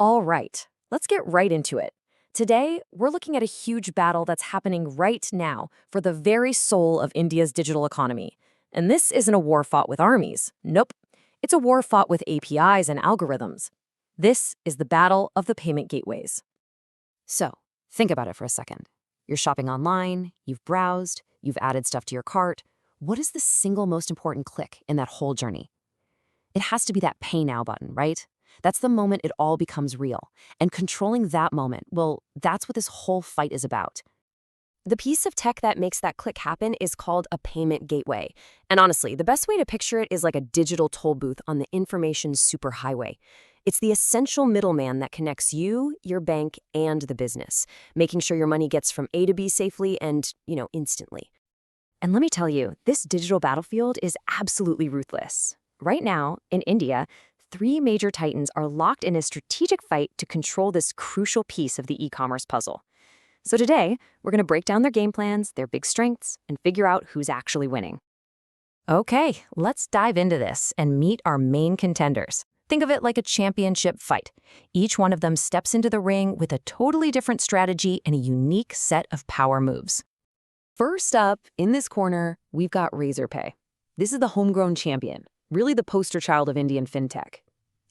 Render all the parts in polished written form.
All right, let's get right into it. Today, we're looking at a huge battle that's happening right now for the very soul of India's digital economy. And this isn't a war fought with armies. Nope. It's a war fought with APIs and algorithms. This is the battle of the payment gateways. So, think about it for a second. You're shopping online, you've browsed, you've added stuff to your cart. What is the single most important click in that whole journey? It has to be that Pay Now button, right? That's the moment it all becomes real. And controlling that moment, well, that's what this whole fight is about. The piece of tech that makes that click happen is called a payment gateway. And honestly, the best way to picture it is like a digital toll booth on the information superhighway. It's the essential middleman that connects you, your bank, and the business, making sure your money gets from A to B safely and, instantly. And let me tell you, this digital battlefield is absolutely ruthless. Right now, in India, three major titans are locked in a strategic fight to control this crucial piece of the e-commerce puzzle. So today, we're going to break down their game plans, their big strengths, and figure out who's actually winning. Okay, let's dive into this and meet our main contenders. Think of it like a championship fight. Each one of them steps into the ring with a totally different strategy and a unique set of power moves. First up, in this corner, we've got Razorpay. This is the homegrown champion, really the poster child of Indian fintech.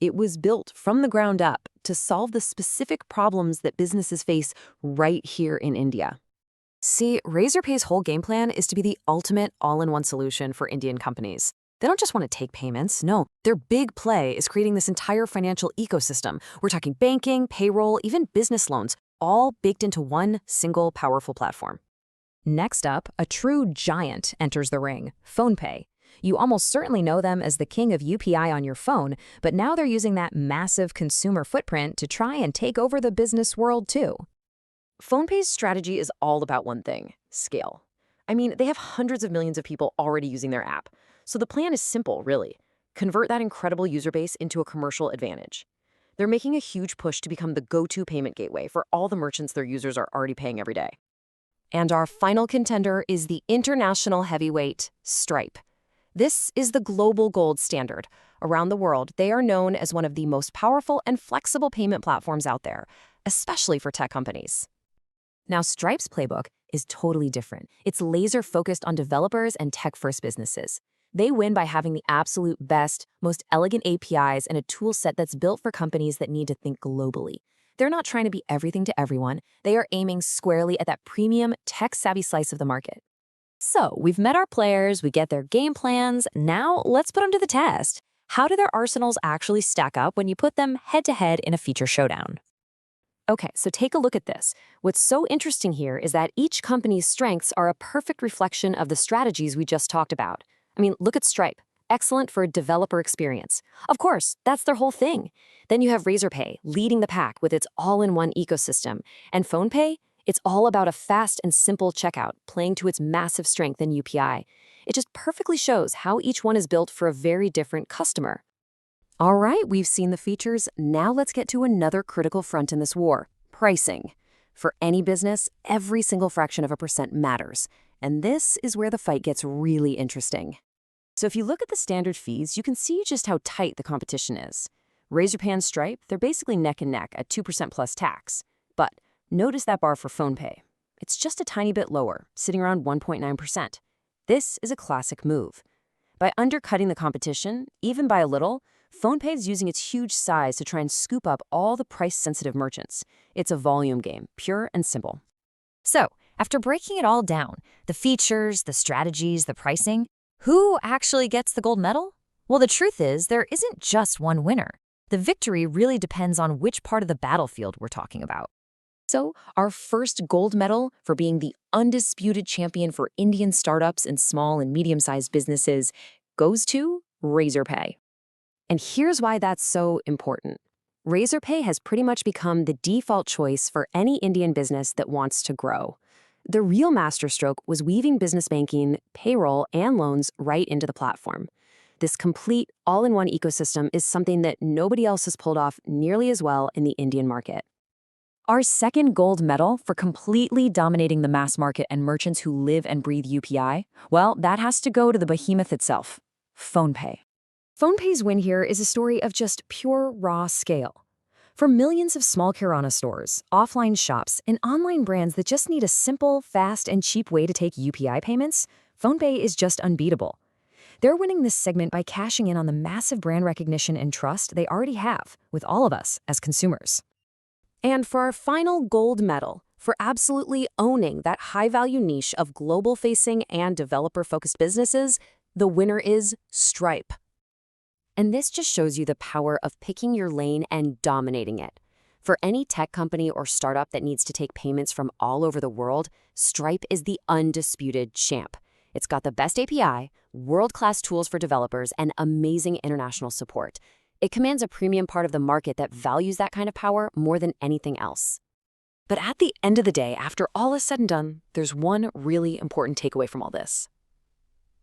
It was built from the ground up to solve the specific problems that businesses face right here in India. See, Razorpay's whole game plan is to be the ultimate all-in-one solution for Indian companies. They don't just want to take payments, no. Their big play is creating this entire financial ecosystem. We're talking banking, payroll, even business loans, all baked into one single powerful platform. Next up, a true giant enters the ring, PhonePe. You almost certainly know them as the king of UPI on your phone, but now they're using that massive consumer footprint to try and take over the business world too. PhonePe's strategy is all about one thing, scale. I mean, they have hundreds of millions of people already using their app. So the plan is simple, really. Convert that incredible user base into a commercial advantage. They're making a huge push to become the go-to payment gateway for all the merchants their users are already paying every day. And our final contender is the international heavyweight, Stripe. This is the global gold standard. Around the world, they are known as one of the most powerful and flexible payment platforms out there, especially for tech companies. Now, Stripe's playbook is totally different. It's laser-focused on developers and tech-first businesses. They win by having the absolute best, most elegant APIs and a tool set that's built for companies that need to think globally. They're not trying to be everything to everyone. They are aiming squarely at that premium, tech-savvy slice of the market. So, we've met our players, we get their game plans, now let's put them to the test. How do their arsenals actually stack up when you put them head-to-head in a feature showdown? Okay, so take a look at this. What's so interesting here is that each company's strengths are a perfect reflection of the strategies we just talked about. I mean, look at Stripe. Excellent for developer experience. Of course, that's their whole thing. Then you have Razorpay leading the pack with its all-in-one ecosystem. And PhonePe? It's all about a fast and simple checkout, playing to its massive strength in UPI. It just perfectly shows how each one is built for a very different customer. All right, we've seen the features. Now let's get to another critical front in this war, pricing. For any business, every single fraction of a percent matters. And this is where the fight gets really interesting. So if you look at the standard fees, you can see just how tight the competition is. Razorpay and Stripe, they're basically neck and neck at 2% plus tax. But notice that bar for PhonePe. It's just a tiny bit lower, sitting around 1.9%. This is a classic move. By undercutting the competition, even by a little, PhonePe is using its huge size to try and scoop up all the price-sensitive merchants. It's a volume game, pure and simple. So, after breaking it all down, the features, the strategies, the pricing, who actually gets the gold medal? Well, the truth is, there isn't just one winner. The victory really depends on which part of the battlefield we're talking about. So, our first gold medal for being the undisputed champion for Indian startups and small and medium-sized businesses goes to Razorpay. And here's why that's so important. Razorpay has pretty much become the default choice for any Indian business that wants to grow. The real masterstroke was weaving business banking, payroll, and loans right into the platform. This complete, all-in-one ecosystem is something that nobody else has pulled off nearly as well in the Indian market. Our second gold medal for completely dominating the mass market and merchants who live and breathe UPI, well, that has to go to the behemoth itself, PhonePe. PhonePe's win here is a story of just pure raw scale. For millions of small Kirana stores, offline shops, and online brands that just need a simple, fast, and cheap way to take UPI payments, PhonePe is just unbeatable. They're winning this segment by cashing in on the massive brand recognition and trust they already have with all of us as consumers. And for our final gold medal, for absolutely owning that high-value niche of global-facing and developer-focused businesses, the winner is Stripe. And this just shows you the power of picking your lane and dominating it. For any tech company or startup that needs to take payments from all over the world, Stripe is the undisputed champ. It's got the best API, world-class tools for developers, and amazing international support. It commands a premium part of the market that values that kind of power more than anything else. But at the end of the day, after all is said and done, there's one really important takeaway from all this.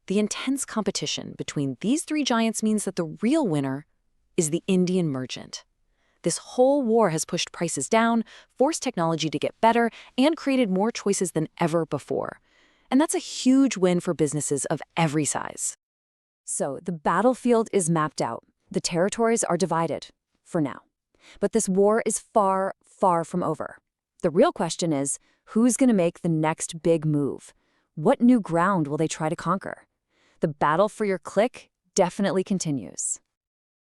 The intense competition between these three giants means that the real winner is the Indian merchant. This whole war has pushed prices down, forced technology to get better, and created more choices than ever before. And that's a huge win for businesses of every size. So the battlefield is mapped out. The territories are divided, for now. But this war is far, far from over. The real question is, who's going to make the next big move? What new ground will they try to conquer? The battle for your click definitely continues.